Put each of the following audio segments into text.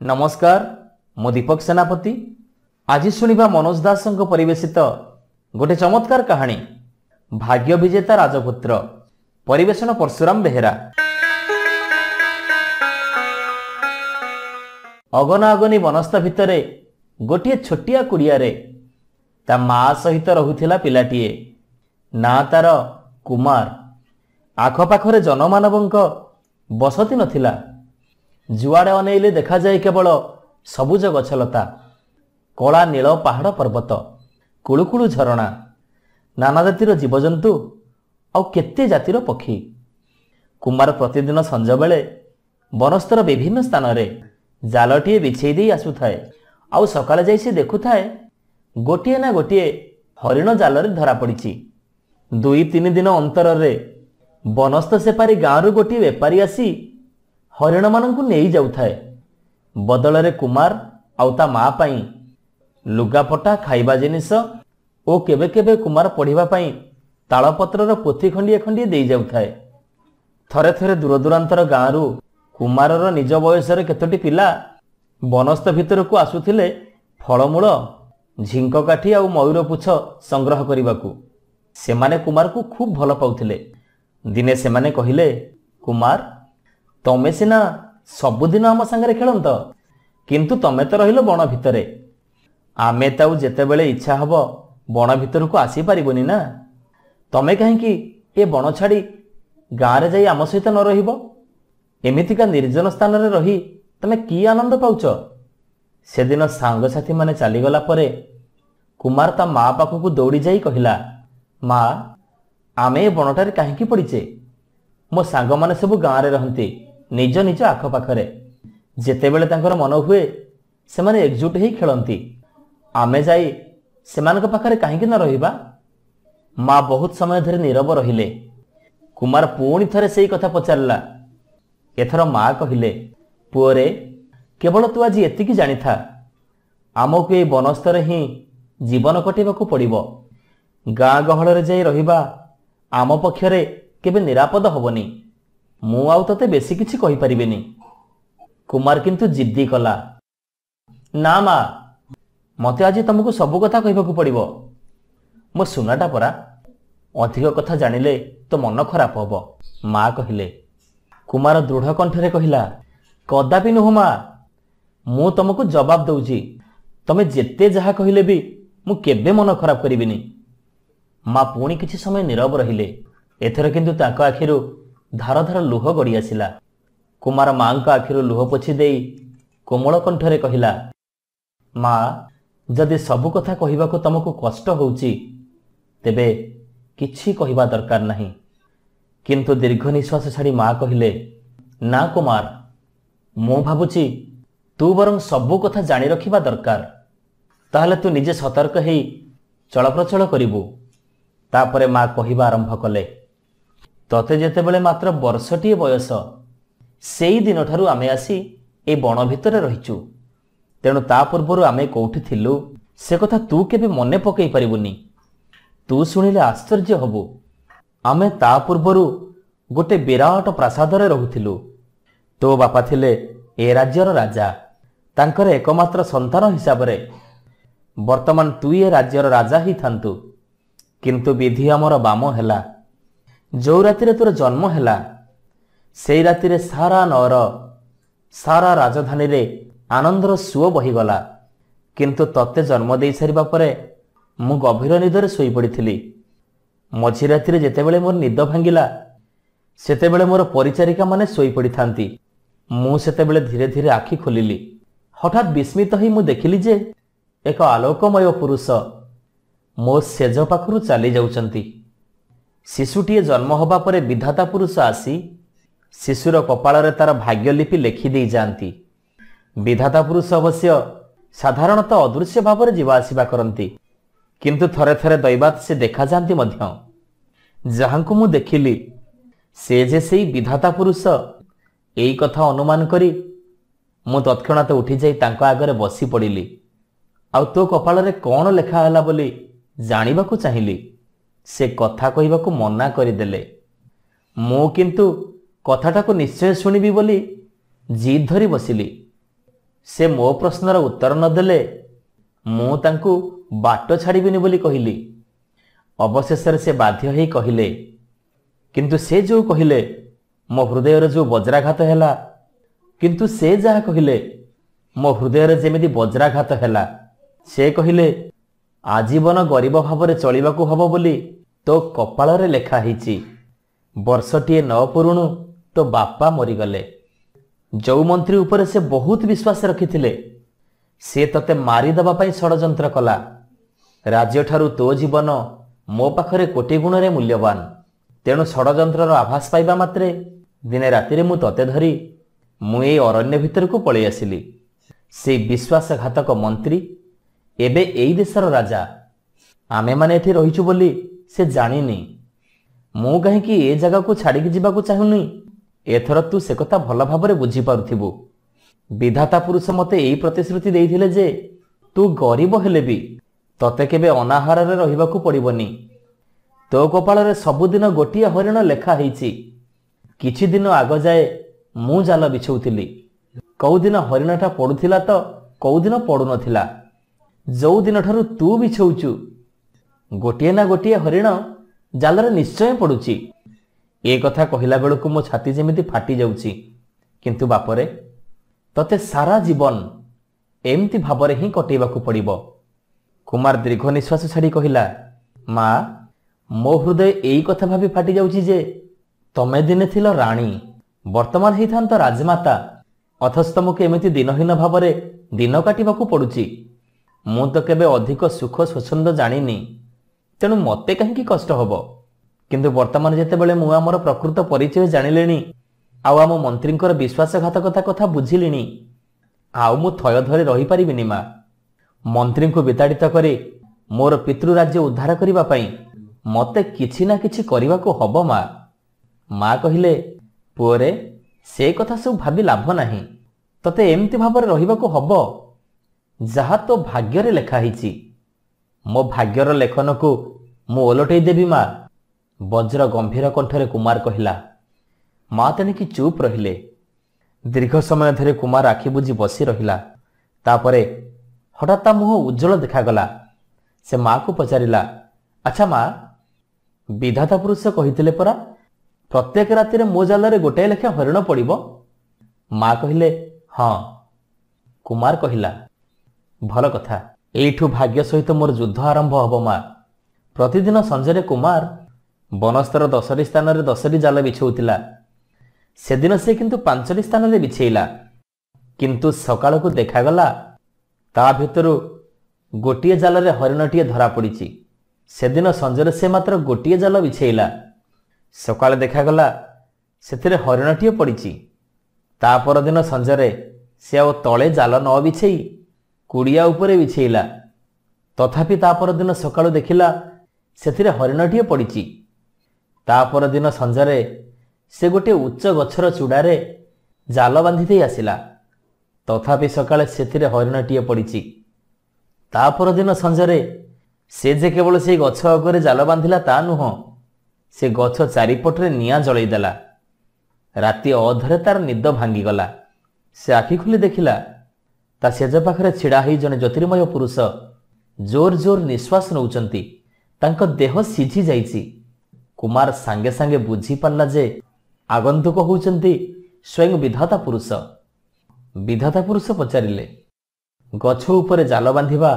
नमस्कार मो दीपक सेनापति आज शुणा मनोज दास परिवेशित गोटे चमत्कार कहानी भाग्य विजेता राजपुत्र परिवेशन परशुराम बेहेरा। अगना अगनी बनस्थ भितरे गोटे छोटिया कुड़ियारे ता माँ सहित रहुथिला पिलाटीए ना तार कुमार। आखपाखरे जनमानवंक बसती नथिला। जुआड़े अनेइले देखा जाए केवल सबुज गछलता, कला नील पहाड़ पर्वत, कुळुकुळु झरणा, नाना जातिर जीवजंतु आउ केते जातिर पक्षी। कुमार प्रतिदिन संज बेले बनस्तर विभिन्न स्थान रे जालटीए बिछेई दे आसुथाए। आउ सकाळे जाई से देखुथाए गोटिए ना गोटिए हरिण जाल रे धरा पड़िछि। 2-3 दिन अंतर रे बनस्थ सेपारी गाँव गोटे बेपारी आसी हरिण मानंकु नेई जाउथाए। बदल रे कुमार आउ ता माँ पाई लुगापटा खाइबा जिनिस ओ केबे केबे कुमार पढ़िबा पाई तालपत्रर पोथी खंडिए खंडिए देई जाउथाए। थरे थरे दूर दूरांतर गाँव कुमारर निज बयसर केतोटी पिला बनस्थ भितर को आसुथिले फलमूल, झिंक काठी आउ मयूर पुछ संग्रह करिबाकू। सेमाने कुमार को खूब भल पाउथिले। दिने सेमाने कहिले, कुमार तमे सिना सबुदिन आम सांगरे खेलंत, किंतु तमे तो रहिलो बण भितरे। आमे ताऊ जेतेबेले इच्छा हब बण भितर को आसी पारिबोनी ना। तमे काहेकि ए बण छाड़ी गाँ रे जाई आम सहित न रहिबो? एमितिका निर्जन स्थान रे रही तमे की आनंद पाउछ? सेदिन सांगसाथी माने चलीगला परे कुमार ता माँ पाखकू दौड़ी जाई कहिला, माँ आमे ए बणटारे काहेकि पड़ीचे? मो सांग माने सब गाँ रे रहंती निज निज आखपाखरे। जेतेबेले तांकर मन हुए सेमाने एकजुट ही खेलंती। आमे जाई सेमानक पाखरे काहेकि न रहिबा? माँ बहुत समय धरि नीरव रहिले। कुमार पुणी थरे सेई कथा पचारला। एथर माँ कहिले, पुओरे केवल तू आज एतिकी जानी था, आमको ए बनस्तर ही जीवन कटिबाकू पड़िबो। गाँ गहल रे जाई रहिबा आम पक्षरे केबे निरापद हबनी। मु आउ तते बेसी किछि कहि परिबेनी। कुमार किंतु जिद्दी कला, ना माँ मते आज तुमको सब कथा कहबाकू पड़िबो। मो सुनाटा परा, अधिक कथा जानिले तो मन खराब हबो। माँ कहिले। कुमार दृढ़ कंठरे कहिला, कदापि नुह माँ, मु तुमको जवाब दउची। तमे जेते जहा कहिले भी मु केबे मन खराब करिबिनी। माँ पुणी किछि समय नीरव रहिले। एथर किंतु ताको आखिरु धार धार लुह गड़ी आसिला। कुमार माँ का आखिरु लुह पोछि देई कोमल कंठरे कहिला, माँ जदि सबु कथा कहिबाको तुमको कष्ट होउची तेबे किछि कहिबा दरकार नहीं। किंतु दीर्घ निश्वास छाड़ी माँ कहिले, ना कुमार, मु भाबुची तू बरं सबु कथा जानी रखिबा दरकार। ताहले तू निजे सतर्क हेई चलप्रचल करिबु। तापरे माँ कहिबा आरंभ कले, तते जेतेबेले मात्र वर्षटीए बयस, सेई दिन ठारू आमे आसी ए बण भितरे रहिचु। तेणु ता पूर्वरु आमे कोउठी थिलु से कथा तू केबे मने पकई परिबुनी। तू सुनिले आश्चर्य हबु। आमे ता पूर्वरु गोटे विराट प्रासादरे रहुथिलु। तो बापा थिले ए राज्यर राजा, तांकर एकमात्र संतान हिसाब रे। वर्तमान तू ए राज्यर राजा ही थांतु, किंतु विधि आमर बाम हेला। जो रातिरे तोर जन्म हेला सेई रातिरे सारा नगर सारा राजधानी रे आनंदर सुओ बहिगला। किंतु तते जन्म दे सारिबा परे मु गभीर निदरे सोई पड़िथिली। मझी रातिरे जेतेबेले मोर निद भांगिला सेतेबेले मोर परिचारिका माने सोई पड़िथांती। मु सेतेबेले धीरे धीरे आखि खोलिली। हठात विस्मित ही मु देखिली जे एक आलोकमय पुरुष मो सेज पाखरु चली जाउचंती। शिशुटीए जन्म होबा परे विधाता पुरुष आसी शिशुर कपाल रे तार भाग्यलिपि लेखि देई जानती। विधाता पुरुष अवश्य साधारणतः अदृश्य भाव रे जीवा आसीबा करंती, किंतु थरे थरे दैवात से देखा जानती मध्य। जहांकु मु देखिली से जे सेई विधाता पुरुष एई कथा अनुमान करी मु तत्क्षणात उठी जाई तांको आगरे बसी पड़िली। आउ तो कपाल रे कोन लेखा हला बोली जानिबाकू चाहिली। से कथा कहिबाकू मना करिदेले। मु किंतु कथाटाकू निश्चय शुणिबी बोली जिद धरी बसिली। ସେ ମୋ ପ୍ରଶ୍ନର ଉତ୍ତର ନଦେଲେ ମୁଁ ତାଙ୍କୁ ବାଟ ଛାଡ଼ିବିନି ବୋଲି କହିଲି। ଅବଶେଷରେ ସେ ବାଧ୍ୟ ହୋଇ କହିଲେ। କିନ୍ତୁ ସେ ଯେଉଁ କହିଲେ ମୋ ହୃଦୟରେ ଯେଉଁ ବଜ୍ରାଘାତ ହେଲା, କିନ୍ତୁ ସେ ଯାହା କହିଲେ ମୋ ହୃଦୟରେ ଯେମିତି ବଜ୍ରାଘାତ ହେଲା। ସେ କହିଲେ, ଆଜୀବନ ଗରିବ ଭାବରେ ଚଳିବାକୁ ହବ ବୋଲି ତୋ କପାଳରେ ଲେଖା ହେଇଛି। ବର୍ଷଟିଏ ନ ପୁରୁଣୁ ତୋ ବାପା ମରିଗଲେ। ଯେଉଁ ମନ୍ତ୍ରୀ ଉପରେ ସେ ବହୁତ ବିଶ୍ୱାସ ରଖିଥିଲେ, ସେ ତତେ ମାରିଦେବା ପାଇଁ ଷଡ଼ଯନ୍ତ୍ର କଲା। ରାଜ୍ୟଠାରୁ ତୋ ଜୀବନ ମୋ ପାଖରେ କୋଟି ଗୁଣରେ ମୂଲ୍ୟବାନ। ତେଣୁ ଷଡ଼ଯନ୍ତ୍ରର ଆଭାସ ପାଇବା ମାତ୍ରେ ଦିନେ ରାତିରେ ମୁଁ ତତେ ଧରି ମୁଁ ଏଇ ଅରଣ୍ୟ ଭିତରକୁ ପଳେଇ ଆସିଲି। ସେଇ ବିଶ୍ୱାସଘାତକ ମନ୍ତ୍ରୀ ଏବେ ଏଇ ଦେଶର ରାଜା। ଆମେମାନେ ଏଠି ରହିଛୁ ବୋଲି ସେ ଜାଣିନି। ମୁଁ କାହିଁକି ଏ ଜାଗାକୁ ଛାଡ଼ିକି ଯିବାକୁ ଚାହୁଁନି, ଏଥର ତୁ ସେ କଥା ଭଲ ଭାବରେ ବୁଝିପାରୁଥିବୁ। ବିଧାତା ପୁରୁଷ ମୋତେ ଏଇ ପ୍ରତିଶ୍ରୁତି ଦେଇଥିଲେ ଯେ ତୁ ଗରିବ ହେଲେ ବି ତତେ କେବେ ଅନାହାରରେ ରହିବାକୁ ପଡ଼ିବନି। ତୋ କପାଳରେ ସବୁଦିନ ଗୋଟିଏ ହରିଣ ଲେଖା ହେଇଛି। କିଛି ଦିନ ଆଗ ଯାଏ ମୁଁ ଜାଲ ବିଛଉଥିଲି। କେଉଁଦିନ ହରିଣଟା ପଡ଼ୁଥିଲା ତ କେଉଁଦିନ ପଡ଼ୁନଥିଲା। ଯେଉଁ ଦିନଠାରୁ ତୁ ବିଛଉଛୁ ଗୋଟିଏ ନା ଗୋଟିଏ ହରିଣ ଜାଲରେ ନିଶ୍ଚୟ ପଡ଼ୁଛି। ଏ କଥା କହିଲା ବେଳକୁ ମୋ ଛାତି ଯେମିତି ଫାଟି ଯାଉଛି। କିନ୍ତୁ ବାପରେ, ତତେ ସାରା ଜୀବନ ଏମିତି ଭାବରେ ହିଁ କଟେଇବାକୁ ପଡ଼ିବ। କୁମାର ଦୀର୍ଘ ନିଶ୍ୱାସ ଛାଡ଼ି କହିଲା, ମା, ମୋ ହୃଦୟ ଏଇ କଥା ଭାବି ଫାଟି ଯାଉଛି ଯେ ତମେ ଦିନେ ଥିଲ ରାଣୀ, ବର୍ତ୍ତମାନ ହେଇଥାନ୍ତ ରାଜମାତା, ଅଥଚ ତମକୁ ଏମିତି ଦିନହୀନ ଭାବରେ ଦିନ କାଟିବାକୁ ପଡ଼ୁଛି। ମୁଁ ତ କେବେ ଅଧିକ ସୁଖ ସ୍ୱଚ୍ଛନ୍ଦ ଜାଣିନି, ତେଣୁ ମୋତେ କାହିଁକି କଷ୍ଟ ହେବ। କିନ୍ତୁ ବର୍ତ୍ତମାନ ଯେତେବେଳେ ମୁଁ ଆମର ପ୍ରକୃତ ପରିଚୟ ଜାଣିଲିଣି, ଆଉ ଆମ ମନ୍ତ୍ରୀଙ୍କର ବିଶ୍ୱାସଘାତକତା କଥା ବୁଝିଲିଣି, ଆଉ ମୁଁ ଥୟ ଧରି ରହିପାରିବିନି। ମା, ମନ୍ତ୍ରୀଙ୍କୁ ବିତାଡ଼ିତ କରି ମୋର ପିତୃରାଜ୍ୟ ଉଦ୍ଧାର କରିବା ପାଇଁ ମୋତେ କିଛି ନା କିଛି କରିବାକୁ ହବ। ମା କହିଲେ, ପୁଅରେ, ସେ କଥା ସବୁ ଭାବି ଲାଭ ନାହିଁ। ତତେ ଏମିତି ଭାବରେ ରହିବାକୁ ହବ ଯାହା ତୋ ଭାଗ୍ୟରେ ଲେଖା ହେଇଛି। ମୋ ଭାଗ୍ୟର ଲେଖନକୁ ମୁଁ ଓଲଟେଇ ଦେବି। ମା, ବଜ୍ର ଗମ୍ଭୀର କଣ୍ଠରେ କୁମାର କହିଲା। ମା ତେଣିକି ଚୁପ୍ ରହିଲେ। ଦୀର୍ଘ ସମୟ ଧରି କୁମାର ଆଖି ବୁଜି ବସି ରହିଲା। ତାପରେ ହଠାତ୍ ତା ମୁହଁ ଉଜ୍ଜଳ ଦେଖାଗଲା। ସେ ମାକୁ ପଚାରିଲା, ଆଚ୍ଛା ମା, ବିଧାତା ପୁରୁଷ କହିଥିଲେ ପରା ପ୍ରତ୍ୟେକ ରାତିରେ ମୋ ଜାଲରେ ଗୋଟାଏ ଲେଖା ହରିଣ ପଡ଼ିବ? ମା କହିଲେ, ହଁ। କୁମାର କହିଲା, ଭଲ କଥା। ଏଇଠୁ ଭାଗ୍ୟ ସହିତ ମୋର ଯୁଦ୍ଧ ଆରମ୍ଭ ହବ। ମା, ପ୍ରତିଦିନ ସଞ୍ଜରେ କୁମାର ବନସ୍ତର 10ଟି ସ୍ଥାନରେ 10ଟି ଜାଲ ବିଛଉଥିଲା। ସେଦିନ ସେ କିନ୍ତୁ 5ଟି ସ୍ଥାନରେ ବିଛେଇଲା। କିନ୍ତୁ ସକାଳକୁ ଦେଖାଗଲା ତା ଭିତରୁ ଗୋଟିଏ ଜାଲରେ ହରିଣଟିଏ ଧରା ପଡ଼ିଛି। ସେଦିନ ସଞ୍ଜରେ ସେ ମାତ୍ର ଗୋଟିଏ ଜାଲ ବିଛେଇଲା। ସକାଳେ ଦେଖାଗଲା ସେଥିରେ ହରିଣଟିଏ ପଡ଼ିଛି। ତା ପରଦିନ ସଞ୍ଜରେ ସେ ଆଉ ତଳେ ଜାଲ ନ ବିଛେଇ କୁଡ଼ିଆ ଉପରେ ବିଛେଇଲା। ତଥାପି ତା ପରଦିନ ସକାଳୁ ଦେଖିଲା ସେଥିରେ ହରିଣଟିଏ ପଡ଼ିଛି। ତା ପରଦିନ ସଞ୍ଜରେ ସେ ଗୋଟିଏ ଉଚ୍ଚ ଗଛର ଚୂଡ଼ାରେ ଜାଲ ବାନ୍ଧି ଦେଇ ଆସିଲା। ତଥାପି ସକାଳେ ସେଥିରେ ହରିଣଟିଏ ପଡ଼ିଛି। ତା ପରଦିନ ସଞ୍ଜରେ ସେ ଯେ କେବଳ ସେଇ ଗଛ ଅଗରେ ଜାଲ ବାନ୍ଧିଲା ତା ନୁହଁ, ସେ ଗଛ ଚାରିପଟରେ ନିଆଁ ଜଳେଇ ଦେଲା। ରାତି ଅଧରେ ତାର ନିଦ ଭାଙ୍ଗିଗଲା। ସେ ଆଖି ଖୋଲି ଦେଖିଲା ତା ସେଜ ପାଖରେ ଛିଡ଼ା ହୋଇ ଜଣେ ଜ୍ୟୋତିର୍ମୟ ପୁରୁଷ ଜୋର ଜୋର ନିଶ୍ୱାସ ନେଉଛନ୍ତି। ତାଙ୍କ ଦେହ ସିଝି ଯାଇଛି। କୁମାର ସାଙ୍ଗେ ସାଙ୍ଗେ ବୁଝିପାରିଲା ଯେ ଆଗନ୍ତୁକ ହେଉଛନ୍ତି ସ୍ୱୟଂ ବିଧାତା ପୁରୁଷ। ବିଧାତା ପୁରୁଷ ପଚାରିଲେ, ଗଛ ଉପରେ ଜାଲ ବାନ୍ଧିବା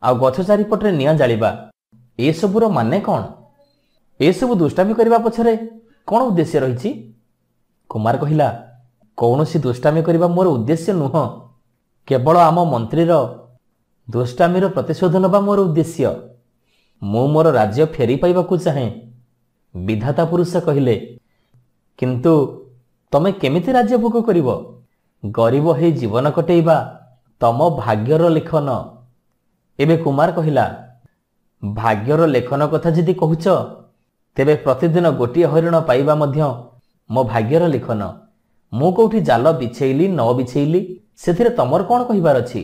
ଆଉ ଗଛ ଚାରିପଟରେ ନିଆଁ ଜାଳିବା, ଏସବୁର ମାନେ କ'ଣ? ଏସବୁ ଦୁଷ୍ଟାମି କରିବା ପଛରେ କ'ଣ ଉଦ୍ଦେଶ୍ୟ ରହିଛି? କୁମାର କହିଲା, କୌଣସି ଦୁଷ୍ଟାମି କରିବା ମୋର ଉଦ୍ଦେଶ୍ୟ ନୁହଁ। କେବଳ ଆମ ମନ୍ତ୍ରୀର ଦୁଷ୍ଟାମିର ପ୍ରତିଶୋଧ ନେବା ମୋର ଉଦ୍ଦେଶ୍ୟ। ମୁଁ ମୋର ରାଜ୍ୟ ଫେରି ପାଇବାକୁ ଚାହେଁ। ବିଧାତା ପୁରୁଷ କହିଲେ, କିନ୍ତୁ ତମେ କେମିତି ରାଜ୍ୟ ଭୋଗ କରିବ? ଗରିବ ହେଇ ଜୀବନ କଟେଇବା ତମ ଭାଗ୍ୟର ଲେଖନ। ଏବେ କୁମାର କହିଲା, ଭାଗ୍ୟର ଲେଖନ କଥା ଯଦି କହୁଛ, ତେବେ ପ୍ରତିଦିନ ଗୋଟିଏ ହରିଣ ପାଇବା ମଧ୍ୟ ମୋ ଭାଗ୍ୟର ଲେଖନ। ମୁଁ କେଉଁଠି ଜାଲ ବିଛେଇଲି ନ ବିଛେଇଲି ସେଥିରେ ତମର କ'ଣ କହିବାର ଅଛି?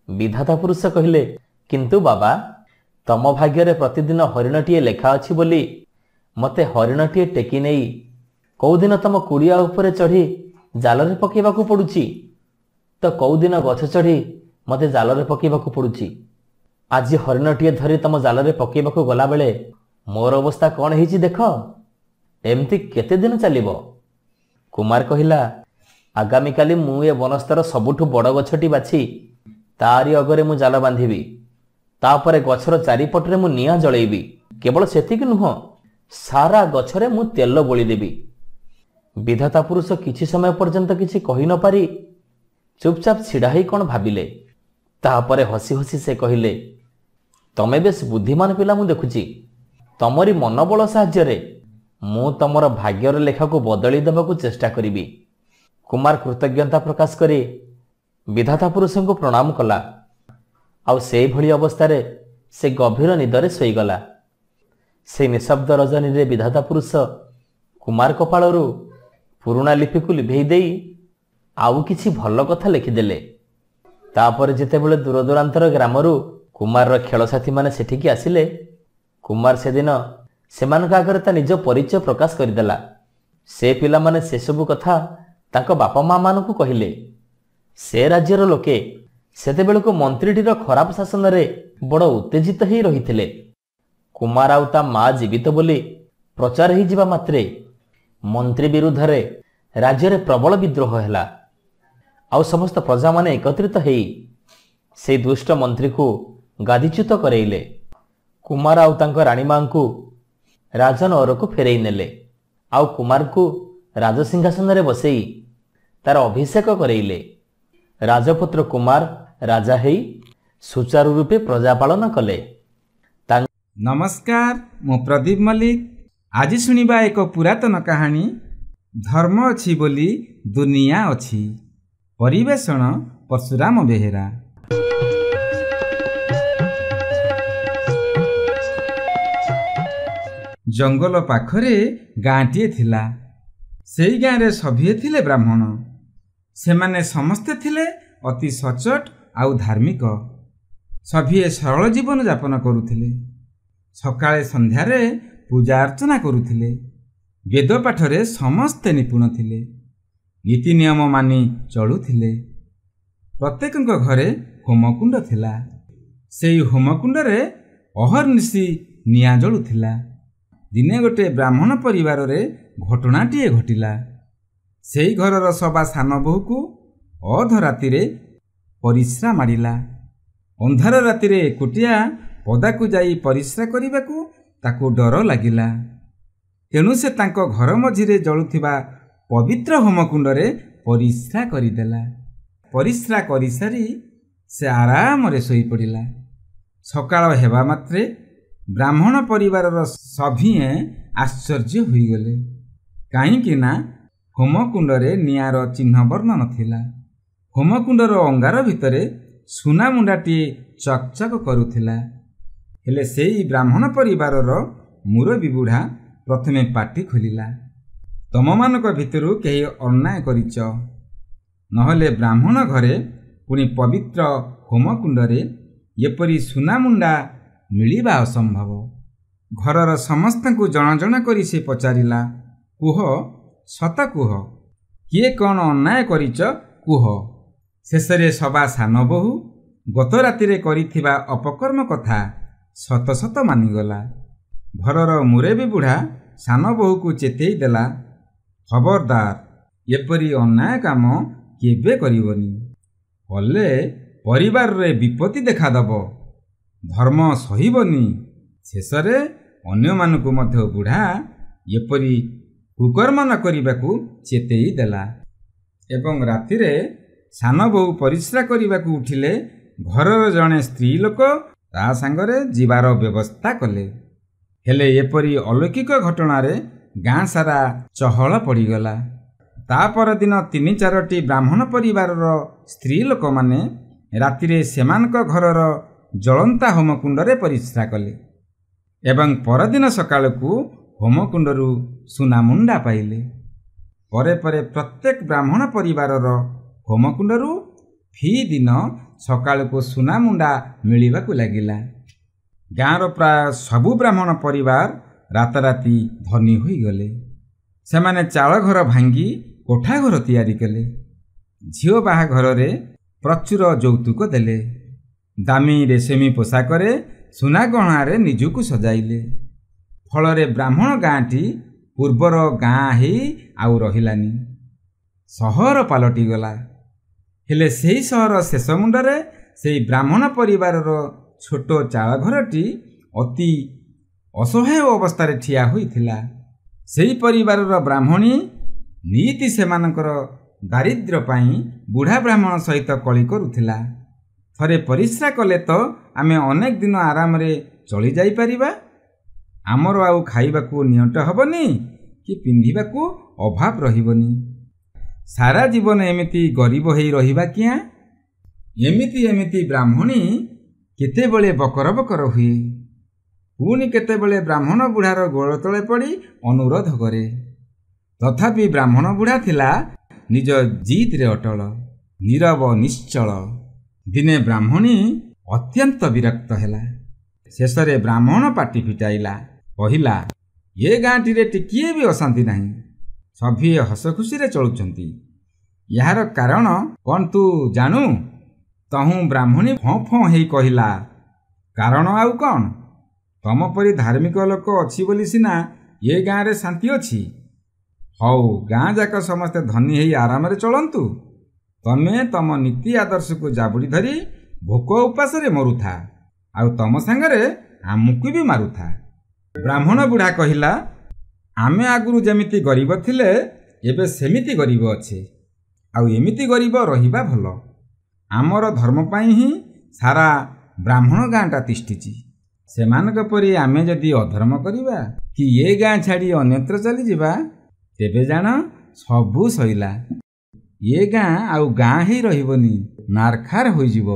ବିଧାତା ପୁରୁଷ କହିଲେ, କିନ୍ତୁ ବାବା, ତମ ଭାଗ୍ୟରେ ପ୍ରତିଦିନ ହରିଣଟିଏ ଲେଖା ଅଛି ବୋଲି ମୋତେ ହରିଣଟିଏ ଟେକି ନେଇ କେଉଁଦିନ ତମ କୁଡ଼ିଆ ଉପରେ ଚଢ଼ି ଜାଲରେ ପକାଇବାକୁ ପଡ଼ୁଛି। ତ କେଉଁଦିନ ଗଛ ଚଢ଼ି ମୋତେ ଜାଲରେ ପକାଇବାକୁ ପଡ଼ୁଛି। ଆଜି ହରିଣଟିଏ ଧରି ତମ ଜାଲରେ ପକାଇବାକୁ ଗଲାବେଳେ ମୋର ଅବସ୍ଥା କ'ଣ ହେଇଛି ଦେଖ। ଏମିତି କେତେ ଦିନ ଚାଲିବ? କୁମାର କହିଲା, ଆଗାମୀକାଲି ମୁଁ ଏ ବନସ୍ତର ସବୁଠୁ ବଡ଼ ଗଛଟି ବାଛି ତାରି ଅଗରେ ମୁଁ ଜାଲ ବାନ୍ଧିବି। ତାପରେ ଗଛର ଚାରିପଟରେ ମୁଁ ନିଆଁ ଜଳେଇବି। କେବଳ ସେତିକି ନୁହଁ, ସାରା ଗଛରେ ମୁଁ ତେଲ ବୋଳିଦେବି। ବିଧାତା ପୁରୁଷ କିଛି ସମୟ ପର୍ଯ୍ୟନ୍ତ କିଛି କହି ନ ପାରି ଚୁପଚାପ ଛିଡ଼ା ହେଇ କ'ଣ ଭାବିଲେ। ତାପରେ ହସି ହସି ସେ କହିଲେ, ତମେ ବେଶ ବୁଦ୍ଧିମାନ ପିଲା ମୁଁ ଦେଖୁଛି। ତମରି ମନୋବଳ ସାହାଯ୍ୟରେ ମୁଁ ତମର ଭାଗ୍ୟର ଲେଖାକୁ ବଦଳି ଦେବାକୁ ଚେଷ୍ଟା କରିବି। କୁମାର କୃତଜ୍ଞତା ପ୍ରକାଶ କରି ବିଧାତା ପୁରୁଷଙ୍କୁ ପ୍ରଣାମ କଲା। ଆଉ ସେଇଭଳି ଅବସ୍ଥାରେ ସେ ଗଭୀର ନିଦରେ ଶୋଇଗଲା। ସେ ନିଶବ୍ଦ ରଜନୀରେ ବିଧାତା ପୁରୁଷ କୁମାର କପାଳରୁ ପୁରୁଣା ଲିପିକୁ ଲିଭେଇ ଦେଇ ଆଉ କିଛି ଭଲ କଥା ଲେଖିଦେଲେ। ତାପରେ ଯେତେବେଳେ ଦୂରଦୂରାନ୍ତର ଗ୍ରାମରୁ କୁମାରର ଖେଳସାଥୀମାନେ ସେଠିକି ଆସିଲେ, କୁମାର ସେଦିନ ସେମାନଙ୍କ ଆଗରେ ତା ନିଜ ପରିଚୟ ପ୍ରକାଶ କରିଦେଲା। ସେ ପିଲାମାନେ ସେସବୁ କଥା ତାଙ୍କ ବାପା ମା ମାନଙ୍କୁ କହିଲେ। ସେ ରାଜ୍ୟର ଲୋକେ ସେତେବେଳକୁ ମନ୍ତ୍ରୀଟିର ଖରାପ ଶାସନରେ ବଡ଼ ଉତ୍ତେଜିତ ହୋଇ ରହିଥିଲେ। କୁମାର ଆଉ ତା ମା ଜୀବିତ ବୋଲି ପ୍ରଚାର ହୋଇଯିବା ମାତ୍ରେ ମନ୍ତ୍ରୀ ବିରୁଦ୍ଧରେ ରାଜ୍ୟରେ ପ୍ରବଳ ବିଦ୍ରୋହ ହେଲା। ଆଉ ସମସ୍ତ ପ୍ରଜାମାନେ ଏକତ୍ରିତ ହୋଇ ସେହି ଦୁଷ୍ଟ ମନ୍ତ୍ରୀକୁ ଗାଦିଚ୍ୟୁତ କରେଇଲେ। କୁମାର ଆଉ ତାଙ୍କ ରାଣୀମାଙ୍କୁ ରାଜନଅରକୁ ଫେରାଇ ନେଲେ। ଆଉ କୁମାରକୁ ରାଜସିଂହାସନରେ ବସେଇ ତାର ଅଭିଷେକ କରେଇଲେ। ରାଜପୁତ୍ର କୁମାର ରାଜା ହେଇ ସୁଚାରୁ ରୂପେ ପ୍ରଜାପାଳନ କଲେ। ନମସ୍କାର, ମୁଁ ପ୍ରଦୀପ ମଲ୍ଲିକ। ଆଜି ଶୁଣିବା ଏକ ପୁରାତନ କାହାଣୀ, ଧର୍ମ ଅଛି ବୋଲି ଦୁନିଆ ଅଛି। ପରିବେଷଣ ପରଶୁରାମ ବେହେରା। ଜଙ୍ଗଲ ପାଖରେ ଗାଁଟିଏ ଥିଲା। ସେଇ ଗାଁରେ ସଭିଏ ଥିଲେ ବ୍ରାହ୍ମଣ। ସେମାନେ ସମସ୍ତେ ଥିଲେ ଅତି ସଚ୍ଚୋଟ ଆଉ ଧାର୍ମିକ। ସଭିଏ ସରଳ ଜୀବନ ଯାପନ କରୁଥିଲେ। ସକାଳେ ସନ୍ଧ୍ୟାରେ ପୂଜା ଅର୍ଚ୍ଚନା କରୁଥିଲେ। ବେଦ ପାଠରେ ସମସ୍ତେ ନିପୁଣ ଥିଲେ। ନୀତି ନିୟମ ମାନି ଚଳୁଥିଲେ। ପ୍ରତ୍ୟେକଙ୍କ ଘରେ ହୋମକୁଣ୍ଡ ଥିଲା। ସେଇ ହୋମକୁଣ୍ଡରେ ଅହର୍ନିଶି ନିଆଁ ଜଳୁଥିଲା। ଦିନେ ଗୋଟିଏ ବ୍ରାହ୍ମଣ ପରିବାରରେ ଘଟଣାଟିଏ ଘଟିଲା। ସେଇ ଘରର ସବା ସାନ ବୋହୂକୁ ଅଧରାତିରେ ପରିସ୍ରା ମାଡ଼ିଲା। ଅନ୍ଧାର ରାତିରେ ଏକୁଟିଆ ପଦାକୁ ଯାଇ ପରିସ୍ରା କରିବାକୁ ତାକୁ ଡର ଲାଗିଲା। ତେଣୁ ସେ ତାଙ୍କ ଘର ମଝିରେ ଜଳୁଥିବା ପବିତ୍ର ହୋମକୁଣ୍ଡରେ ପରିସ୍ରା କରିଦେଲା। ପରିସ୍ରା କରିସାରି ସେ ଆରାମରେ ଶୋଇପଡ଼ିଲା। ସକାଳ ହେବା ମାତ୍ରେ ବ୍ରାହ୍ମଣ ପରିବାରର ସଭିଏଁ ଆଶ୍ଚର୍ଯ୍ୟ ହୋଇଗଲେ। କାହିଁକି ନା ହୋମକୁଣ୍ଡରେ ନିଆଁର ଚିହ୍ନ ବର୍ଣ୍ଣ ନଥିଲା। ହୋମକୁଣ୍ଡର ଅଙ୍ଗାର ଭିତରେ ସୁନା ମୁଣ୍ଡାଟିଏ ଚକଚକ କରୁଥିଲା। ହେଲେ ସେଇ ବ୍ରାହ୍ମଣ ପରିବାରର ମୁରବୀ ବୁଢ଼ା ପ୍ରଥମେ ପାଟି ଖୋଲିଲା, ତମମାନଙ୍କ ଭିତରୁ କେହି ଅନ୍ୟାୟ କରିଛ, ନହେଲେ ବ୍ରାହ୍ମଣ ଘରେ ପୁଣି ପବିତ୍ର ହୋମକୁଣ୍ଡରେ ଏପରି ସୁନାମୁଣ୍ଡା ମିଳିବା ଅସମ୍ଭବ। ଘରର ସମସ୍ତଙ୍କୁ ଜଣ ଜଣ କରି ସେ ପଚାରିଲା, କୁହ, ସତ କୁହ, କିଏ କ'ଣ ଅନ୍ୟାୟ କରିଛ କୁହ। ଶେଷରେ ସବା ସାନ ବୋହୂ ଗତ ରାତିରେ କରିଥିବା ଅପକର୍ମ କଥା ସତ ସତ ମାନିଗଲା। ଘରର ମୁରବୀ ବୁଢ଼ା ସାନ ବୋହୂକୁ ଚେତେଇ ଦେଲା, ଖବରଦାର, ଏପରି ଅନ୍ୟାୟ କାମ କେବେ କରିବନି, କଲେ ପରିବାରରେ ବିପତ୍ତି ଦେଖାଦେବ, ଧର୍ମ ସହିବନି। ଶେଷରେ ଅନ୍ୟମାନଙ୍କୁ ମଧ୍ୟ ବୁଢ଼ା ଏପରି କୁକର୍ମ ନ କରିବାକୁ ଚେତେଇ ଦେଲା। ଏବଂ ରାତିରେ ସାନ ବୋହୂ ପରିସ୍ରା କରିବାକୁ ଉଠିଲେ ଘରର ଜଣେ ସ୍ତ୍ରୀ ଲୋକ ତା ସାଙ୍ଗରେ ଯିବାର ବ୍ୟବସ୍ଥା କଲେ। ହେଲେ ଏପରି ଅଲୌକିକ ଘଟଣାରେ ଗାଁ ସାରା ଚହଳ ପଡ଼ିଗଲା। ତା ପରଦିନ 3-4ଟି ବ୍ରାହ୍ମଣ ପରିବାରର ସ୍ତ୍ରୀ ଲୋକମାନେ ରାତିରେ ସେମାନଙ୍କ ଘରର ଜଳନ୍ତା ହୋମକୁଣ୍ଡରେ ପରିସ୍ରା କଲେ ଏବଂ ପରଦିନ ସକାଳକୁ ହୋମକୁଣ୍ଡରୁ ସୁନାମୁଣ୍ଡା ପାଇଲେ। ପରେ ପରେ ପ୍ରତ୍ୟେକ ବ୍ରାହ୍ମଣ ପରିବାରର ହୋମକୁଣ୍ଡରୁ ଫି ଦିନ ସକାଳକୁ ସୁନାମୁଣ୍ଡା ମିଳିବାକୁ ଲାଗିଲା। ଗାଁର ପ୍ରାୟ ସବୁ ବ୍ରାହ୍ମଣ ପରିବାର ରାତାରାତି ଧନୀ ହୋଇଗଲେ। ସେମାନେ ଚାଳ ଘର ଭାଙ୍ଗି କୋଠା ଘର ତିଆରି କଲେ। ଝିଅ ବାହାଘରରେ ପ୍ରଚୁର ଯୌତୁକ ଦେଲେ। ଦାମୀ ରେଶମୀ ପୋଷାକରେ ସୁନା ଗହଣାରେ ନିଜକୁ ସଜାଇଲେ। ଫଳରେ ବ୍ରାହ୍ମଣ ଗାଁଟି ପୂର୍ବର ଗାଁ ହେଇ ଆଉ ରହିଲାନି, ସହର ପାଲଟିଗଲା। ହେଲେ ସେହି ସହର ଶେଷ ମୁଣ୍ଡରେ ସେହି ବ୍ରାହ୍ମଣ ପରିବାରର ଛୋଟ ଚାଳ ଘରଟି ଅତି ଅସହାୟ ଅବସ୍ଥାରେ ଠିଆ ହୋଇଥିଲା। ସେହି ପରିବାରର ବ୍ରାହ୍ମଣୀ ନିଇତି ସେମାନଙ୍କର ଦାରିଦ୍ର୍ୟ ପାଇଁ ବୁଢ଼ା ବ୍ରାହ୍ମଣ ସହିତ କଳି କରୁଥିଲା। ଥରେ ପରିସ୍ରା କଲେ ତ ଆମେ ଅନେକ ଦିନ ଆରାମରେ ଚଳି ଯାଇପାରିବା। ଆମର ଆଉ ଖାଇବାକୁ ନିଅଣ୍ଟ ହେବନି କି ପିନ୍ଧିବାକୁ ଅଭାବ ରହିବନି। ସାରା ଜୀବନ ଏମିତି ଗରିବ ହେଇ ରହିବା କିଆଁ? ଏମିତି ବ୍ରାହ୍ମଣୀ କେତେବେଳେ ବକର ବକର ହୁଏ, ପୁଣି କେତେବେଳେ ବ୍ରାହ୍ମଣ ବୁଢ଼ାର ଗୋଳ ତଳେ ପଡ଼ି ଅନୁରୋଧ କରେ। ତଥାପି ବ୍ରାହ୍ମଣ ବୁଢ଼ା ଥିଲା ନିଜ ଜିଦରେ ଅଟଳ, ନୀରବ ନିଶ୍ଚଳ। ଦିନେ ବ୍ରାହ୍ମଣୀ ଅତ୍ୟନ୍ତ ବିରକ୍ତ ହେଲା। ଶେଷରେ ବ୍ରାହ୍ମଣ ପାଟି ଫିଟାଇଲା, କହିଲା, ଏ ଗାଁଟିରେ ଟିକିଏ ବି ଅଶାନ୍ତି ନାହିଁ। ସଭିଏ ହସ ଖୁସିରେ ଚଳୁଛନ୍ତି। ଏହାର କାରଣ କ'ଣ ତୁ ଜାଣୁ? ତହୁଁ ବ୍ରାହ୍ମଣୀ ଫଁ ଫଁ ହେଇ କହିଲା, କାରଣ ଆଉ କ'ଣ? ତମ ପରି ଧାର୍ମିକ ଲୋକ ଅଛି ବୋଲି ସିନା ଏ ଗାଁରେ ଶାନ୍ତି ଅଛି। ହଉ, ଗାଁ ଯାକ ସମସ୍ତେ ଧନୀ ହେଇ ଆରାମରେ ଚଳନ୍ତୁ। ତମେ ତମ ନୀତି ଆଦର୍ଶକୁ ଜାବୁଡ଼ି ଧରି ଭୋକ ଉପାସରେ ମରୁଥା, ଆଉ ତମ ସାଙ୍ଗରେ ଆମକୁ ବି ମାରୁଥା। ବ୍ରାହ୍ମଣ ବୁଢ଼ା କହିଲା, ଆମେ ଆଗରୁ ଯେମିତି ଗରିବ ଥିଲେ ଏବେ ସେମିତି ଗରିବ ଅଛେ, ଆଉ ଏମିତି ଗରିବ ରହିବା ଭଲ। ଆମର ଧର୍ମ ପାଇଁ ହିଁ ସାରା ବ୍ରାହ୍ମଣ ଗାଁଟା ତିଷ୍ଠିଛି। ସେମାନଙ୍କ ପରି ଆମେ ଯଦି ଅଧର୍ମ କରିବା କି ଏ ଗାଁ ଛାଡ଼ି ଅନ୍ୟତ୍ର ଚାଲିଯିବା, ତେବେ ଜାଣ ସବୁ ସଇଲା। ଏ ଗାଁ ଆଉ ଗାଁ ହେଇ ରହିବନି, ନାରଖାର ହୋଇଯିବ।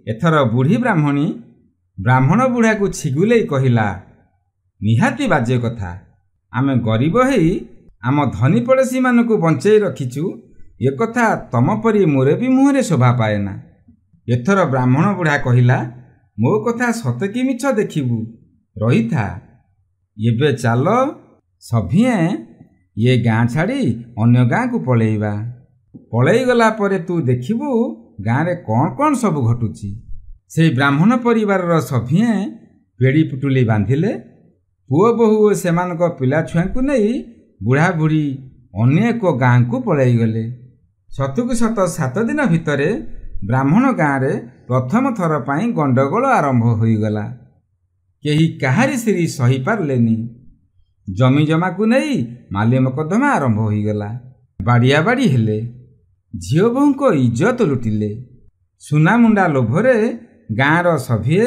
ଏଥର ବୁଢ଼ୀ ବ୍ରାହ୍ମଣୀ ବ୍ରାହ୍ମଣ ବୁଢ଼ାକୁ ଛିଗୁଲେଇ କହିଲା, ନିହାତି ବାଜେ କଥା। ଆମେ ଗରିବ ହେଇ ଆମ ଧନୀ ପଡ଼ୋଶୀମାନଙ୍କୁ ବଞ୍ଚେଇ ରଖିଛୁ, ଏକଥା ତମ ପରି ମୁରବୀ ମୁହଁରେ ଶୋଭା ପାଏନା। ଏଥର ବ୍ରାହ୍ମଣ ବୁଢ଼ା କହିଲା, ମୋ କଥା ସତେ କି ମିଛ ଦେଖିବୁ, ରହିଥା। ଏବେ ଚାଲ ସଭିଏଁ ଏ ଗାଁ ଛାଡ଼ି ଅନ୍ୟ ଗାଁକୁ ପଳେଇବା। ପଳେଇ ଗଲା ପରେ ତୁ ଦେଖିବୁ ଗାଁରେ କ'ଣ କ'ଣ ସବୁ ଘଟୁଛି। ସେହି ବ୍ରାହ୍ମଣ ପରିବାରର ସଭିଏଁ ପେଡ଼ି ପୁଟୁଲି ବାନ୍ଧିଲେ। ପୁଅ ବୋହୂ ଓ ସେମାନଙ୍କ ପିଲାଛୁଆଙ୍କୁ ନେଇ ବୁଢ଼ାବୁଢ଼ୀ ଅନ୍ୟ ଏକ ଗାଁକୁ ପଳେଇଗଲେ। ସତକୁ ସତ 7 ଦିନ ଭିତରେ ବ୍ରାହ୍ମଣ ଗାଁରେ ପ୍ରଥମ ଥର ପାଇଁ ଗଣ୍ଡଗୋଳ ଆରମ୍ଭ ହୋଇଗଲା। କେହି କାହାରି ସିରି ସହିପାରିଲେନି। ଜମି ଜମାକୁ ନେଇ ମାଲି ମକଦ୍ଦମା ଆରମ୍ଭ ହୋଇଗଲା। ବାଡ଼ିଆବାଡ଼ି ହେଲେ, ଝିଅ ବୋହୂଙ୍କ ଇଜ୍ଜତ ଲୁଟିଲେ। ସୁନାମୁଣ୍ଡା ଲୋଭରେ ଗାଁର ସଭିଏ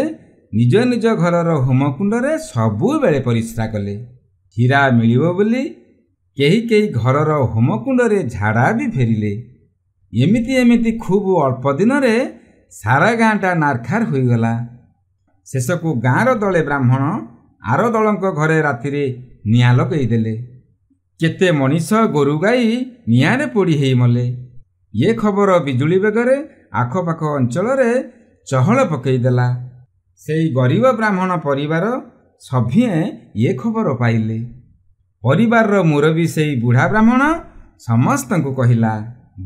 ନିଜ ନିଜ ଘରର ହୋମକୁଣ୍ଡରେ ସବୁବେଳେ ପରିସ୍ରା କଲେ। ହୀରା ମିଳିବ ବୋଲି କେହି କେହି ଘରର ହୋମକୁଣ୍ଡରେ ଝାଡ଼ା ବି ଫେରିଲେ। ଏମିତି ଖୁବ୍ ଅଳ୍ପ ଦିନରେ ସାରା ଗାଁଟା ନାରଖାର ହୋଇଗଲା। ଶେଷକୁ ଗାଁର ଦଳେ ବ୍ରାହ୍ମଣ ଆର ଦଳଙ୍କ ଘରେ ରାତିରେ ନିଆଁ ଲଗେଇଦେଲେ। କେତେ ମଣିଷ ଗୋରୁ ଗାଈ ନିଆଁରେ ପୋଡ଼ି ହେଇ ମଲେ। ଏ ଖବର ବିଜୁଳି ବେଗରେ ଆଖପାଖ ଅଞ୍ଚଳରେ ଚହଳ ପକେଇଦେଲା। ସେଇ ଗରିବ ବ୍ରାହ୍ମଣ ପରିବାର ସଭିଏଁ ଏ ଖବର ପାଇଲେ। ପରିବାରର ମୁରବୀ ସେଇ ବୁଢ଼ା ବ୍ରାହ୍ମଣ ସମସ୍ତଙ୍କୁ କହିଲା,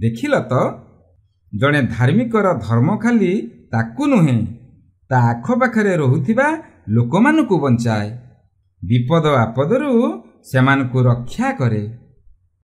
ଦେଖିଲ ତ, ଜଣେ ଧାର୍ମିକର ଧର୍ମ ଖାଲି ତାକୁ ନୁହେଁ, ତା ଆଖପାଖରେ ରହୁଥିବା ଲୋକମାନଙ୍କୁ ବଞ୍ଚାଏ, ବିପଦ ଆପଦରୁ ସେମାନଙ୍କୁ ରକ୍ଷା କରେ।